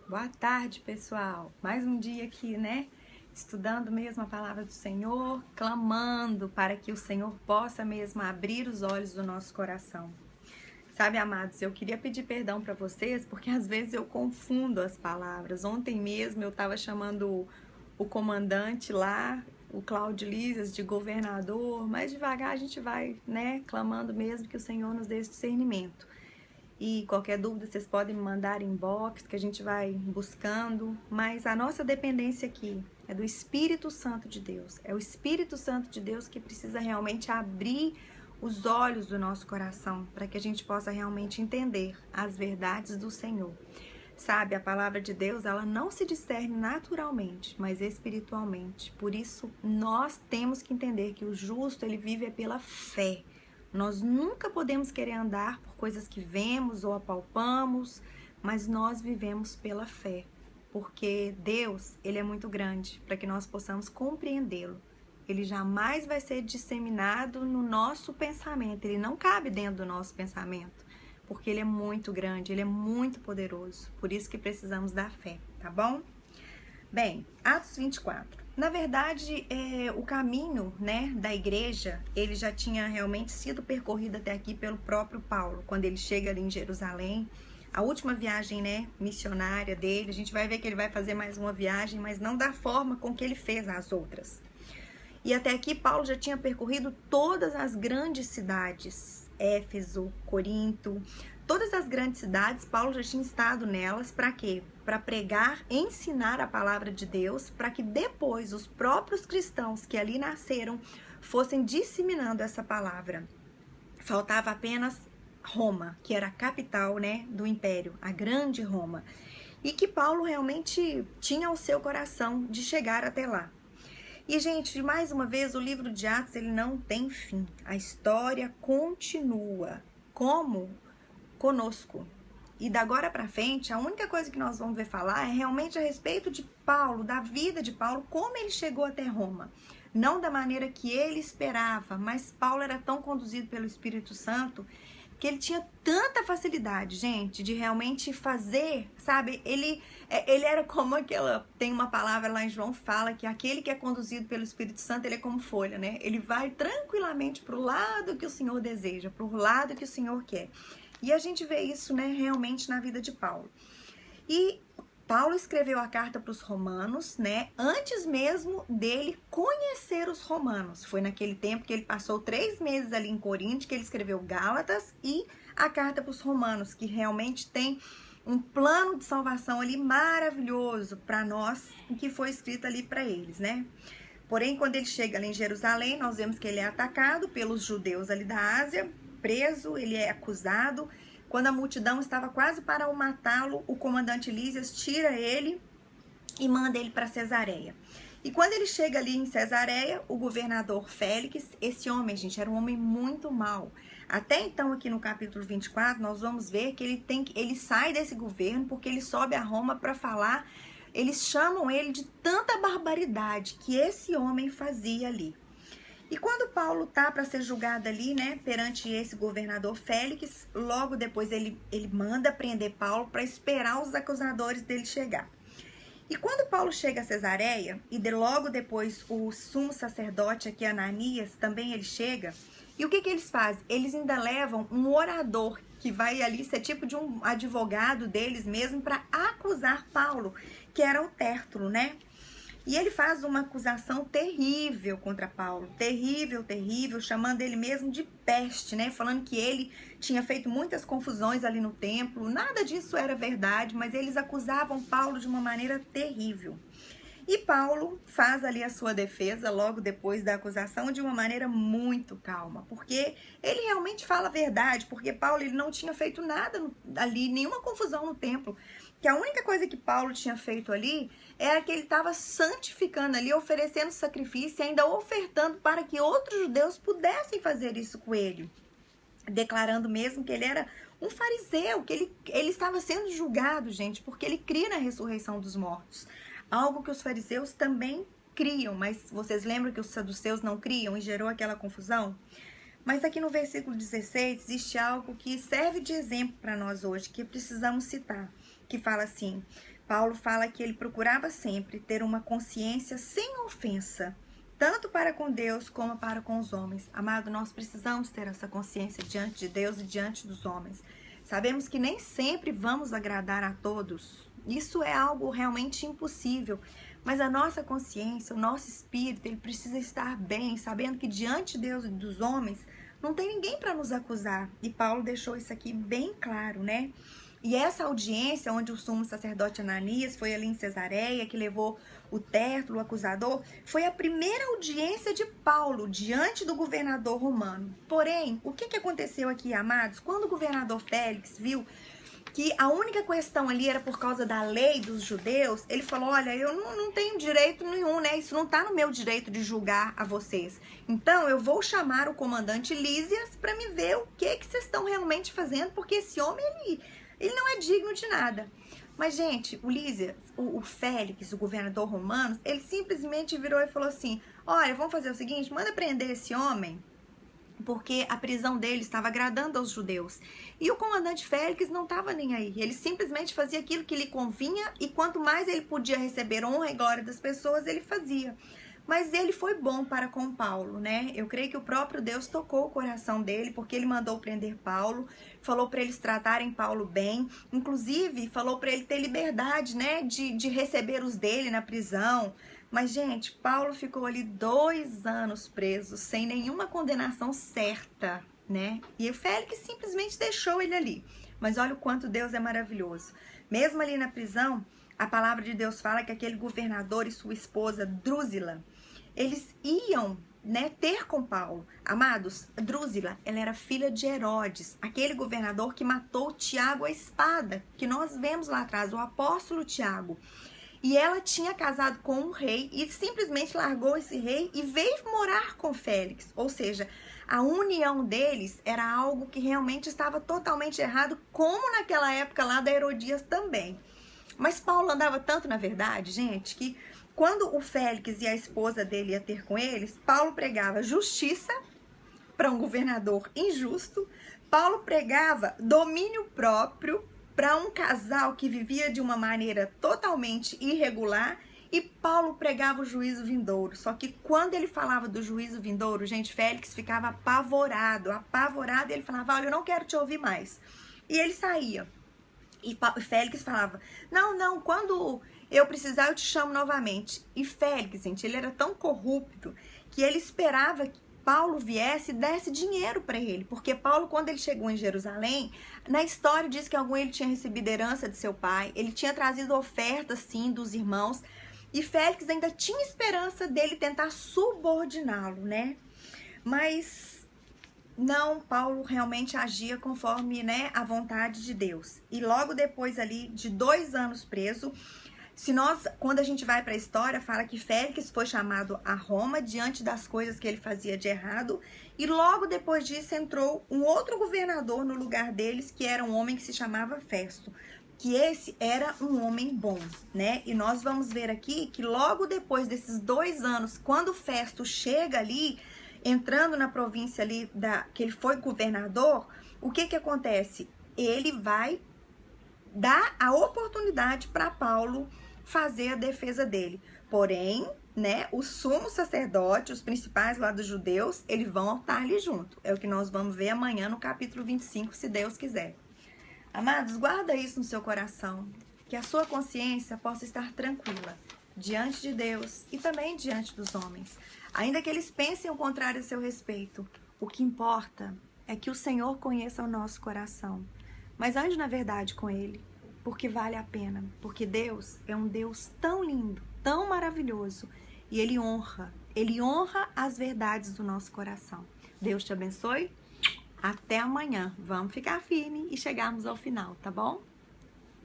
Boa tarde, pessoal. Mais um dia aqui, né? Estudando mesmo a palavra do Senhor, clamando para que o Senhor possa mesmo abrir os olhos do nosso coração. Sabe, amados, eu queria pedir perdão para vocês, porque às vezes eu confundo as palavras. Ontem mesmo eu estava chamando o comandante lá, o Cláudio Lízias, de governador, mas devagar a gente vai, né, clamando mesmo que o Senhor nos dê esse discernimento. E qualquer dúvida vocês podem me mandar em inbox, que a gente vai buscando. Mas a nossa dependência aqui é do Espírito Santo de Deus. É o Espírito Santo de Deus que precisa realmente abrir os olhos do nosso coração, para que a gente possa realmente entender as verdades do Senhor. Sabe, a palavra de Deus, ela não se discerne naturalmente, mas espiritualmente. Por isso, nós temos que entender que o justo, ele vive pela fé. Nós nunca podemos querer andar por coisas que vemos ou apalpamos, mas nós vivemos pela fé, porque Deus, ele é muito grande para que nós possamos compreendê-lo. Ele jamais vai ser disseminado no nosso pensamento, ele não cabe dentro do nosso pensamento, porque ele é muito grande, ele é muito poderoso, por isso que precisamos da fé, tá bom? Bem, Atos 24. Na verdade, o caminho, né, da igreja, ele já tinha realmente sido percorrido até aqui pelo próprio Paulo, quando ele chega ali em Jerusalém. A última viagem, né, missionária dele, a gente vai ver que ele vai fazer mais uma viagem, mas não da forma com que ele fez as outras. E até aqui Paulo já tinha percorrido todas as grandes cidades, Éfeso, Corinto, todas as grandes cidades, Paulo já tinha estado nelas, para quê? Para pregar, ensinar a palavra de Deus, para que depois os próprios cristãos que ali nasceram fossem disseminando essa palavra. Faltava apenas Roma, que era a capital, né, do império, a grande Roma, e que Paulo realmente tinha ao seu coração de chegar até lá. E, gente, mais uma vez, o livro de Atos, ele não tem fim. A história continua. Como? Conosco. E da agora para frente, a única coisa que nós vamos ver falar é realmente a respeito de Paulo, da vida de Paulo, como ele chegou até Roma. Não da maneira que ele esperava, mas Paulo era tão conduzido pelo Espírito Santo que ele tinha tanta facilidade, gente, de realmente fazer, sabe? Ele era como aquela, tem uma palavra lá em João, fala que aquele que é conduzido pelo Espírito Santo, ele é como folha, né? Ele vai tranquilamente para o lado que o Senhor deseja, para o lado que o Senhor quer. E a gente vê isso, né, realmente na vida de Paulo. E Paulo escreveu a carta para os romanos, né, antes mesmo dele conhecer os romanos. Foi naquele tempo que ele passou 3 meses ali em Corinto, que ele escreveu Gálatas e a carta para os romanos, que realmente tem um plano de salvação ali maravilhoso para nós, que foi escrito ali para eles, né? Porém, quando ele chega ali em Jerusalém, nós vemos que ele é atacado pelos judeus ali da Ásia, preso, ele é acusado. Quando a multidão estava quase para o matá-lo, o comandante Lísias tira ele e manda ele para Cesareia. E quando ele chega ali em Cesareia, o governador Félix, esse homem, gente, era um homem muito mau. Até então, aqui no capítulo 24, nós vamos ver que ele sai desse governo porque ele sobe a Roma para falar. Eles chamam ele de tanta barbaridade que esse homem fazia ali. E quando Paulo tá para ser julgado ali, né, perante esse governador Félix, logo depois ele manda prender Paulo para esperar os acusadores dele chegar. E quando Paulo chega a Cesareia, e logo depois o sumo sacerdote aqui, Ananias, também ele chega, e o que eles fazem? Eles ainda levam um orador, que vai ali ser tipo de um advogado deles mesmo, para acusar Paulo, que era o Tértulo, né? E ele faz uma acusação terrível contra Paulo, terrível, terrível, chamando ele mesmo de peste, né? Falando que ele tinha feito muitas confusões ali no templo, nada disso era verdade, mas eles acusavam Paulo de uma maneira terrível. E Paulo faz ali a sua defesa logo depois da acusação de uma maneira muito calma, porque ele realmente fala a verdade, porque Paulo ele não tinha feito nada ali, nenhuma confusão no templo, que a única coisa que Paulo tinha feito ali era que ele estava santificando ali, oferecendo sacrifício e ainda ofertando para que outros judeus pudessem fazer isso com ele, declarando mesmo que ele era um fariseu, que ele estava sendo julgado, gente, porque ele cria na ressurreição dos mortos. Algo que os fariseus também criam, mas vocês lembram que os saduceus não criam e gerou aquela confusão? Mas aqui no versículo 16 existe algo que serve de exemplo para nós hoje, que precisamos citar, que fala assim: Paulo fala que ele procurava sempre ter uma consciência sem ofensa, tanto para com Deus como para com os homens. Amado, nós precisamos ter essa consciência diante de Deus e diante dos homens. Sabemos que nem sempre vamos agradar a todos. Isso é algo realmente impossível. Mas a nossa consciência, o nosso espírito, ele precisa estar bem, sabendo que diante de Deus e dos homens, não tem ninguém para nos acusar. E Paulo deixou isso aqui bem claro, né? E essa audiência, onde o sumo sacerdote Ananias foi ali em Cesareia, que levou o Tértulo, o acusador, foi a primeira audiência de Paulo diante do governador romano. Porém, o que aconteceu aqui, amados? Quando o governador Félix viu que a única questão ali era por causa da lei dos judeus, ele falou, olha, eu não tenho direito nenhum, né? Isso não tá no meu direito de julgar a vocês. Então, eu vou chamar o comandante Lísias para me ver o que vocês estão realmente fazendo, porque esse homem, ele não é digno de nada. Mas, gente, o Lísias, o Félix, o governador romano, ele simplesmente virou e falou assim, olha, vamos fazer o seguinte, manda prender esse homem, porque a prisão dele estava agradando aos judeus. E o comandante Félix não estava nem aí. Ele simplesmente fazia aquilo que lhe convinha e quanto mais ele podia receber honra e glória das pessoas, ele fazia. Mas ele foi bom para com Paulo, né? Eu creio que o próprio Deus tocou o coração dele, porque ele mandou prender Paulo, falou para eles tratarem Paulo bem, inclusive falou para ele ter liberdade, né, de receber os dele na prisão. Mas, gente, Paulo ficou ali 2 anos preso, sem nenhuma condenação certa, né? E o Félix simplesmente deixou ele ali. Mas olha o quanto Deus é maravilhoso. Mesmo ali na prisão, a palavra de Deus fala que aquele governador e sua esposa, Drúzila, eles iam, né, ter com Paulo. Amados, Drúzila, ela era filha de Herodes, aquele governador que matou Tiago à espada, que nós vemos lá atrás, o apóstolo Tiago. E ela tinha casado com um rei e simplesmente largou esse rei e veio morar com Félix. Ou seja, a união deles era algo que realmente estava totalmente errado, como naquela época lá da Herodias também. Mas Paulo andava tanto na verdade, gente, que quando o Félix e a esposa dele ia ter com eles, Paulo pregava justiça para um governador injusto, Paulo pregava domínio próprio para um casal que vivia de uma maneira totalmente irregular, e Paulo pregava o juízo vindouro. Só que quando ele falava do juízo vindouro, gente, Félix ficava apavorado, e ele falava, olha, eu não quero te ouvir mais. E ele saía. E Félix falava, não, quando eu precisar eu te chamo novamente. E Félix, gente, ele era tão corrupto que ele esperava que Paulo viesse e desse dinheiro para ele, porque Paulo, quando ele chegou em Jerusalém, na história diz que ele tinha recebido herança de seu pai, ele tinha trazido ofertas, sim, dos irmãos, e Félix ainda tinha esperança dele tentar subordiná-lo, né? Mas não, Paulo realmente agia conforme, né, a vontade de Deus. E logo depois ali de 2 anos preso, quando a gente vai para a história, fala que Félix foi chamado a Roma diante das coisas que ele fazia de errado, e logo depois disso entrou um outro governador no lugar deles, que era um homem que se chamava Festo, que esse era um homem bom, né? E nós vamos ver aqui que logo depois desses 2 anos, quando Festo chega ali, entrando na província ali que ele foi governador, o que acontece? Ele vai dar a oportunidade para Paulo fazer a defesa dele. Porém, né, o sumo sacerdote, os principais lá dos judeus, eles vão estar ali junto. É o que nós vamos ver amanhã no capítulo 25, se Deus quiser. Amados, guarda isso no seu coração, que a sua consciência possa estar tranquila diante de Deus e também diante dos homens. Ainda que eles pensem o contrário a seu respeito, o que importa é que o Senhor conheça o nosso coração. Mas ande na verdade com Ele, porque vale a pena. Porque Deus é um Deus tão lindo, tão maravilhoso. E Ele honra as verdades do nosso coração. Deus te abençoe. Até amanhã. Vamos ficar firme e chegarmos ao final, tá bom?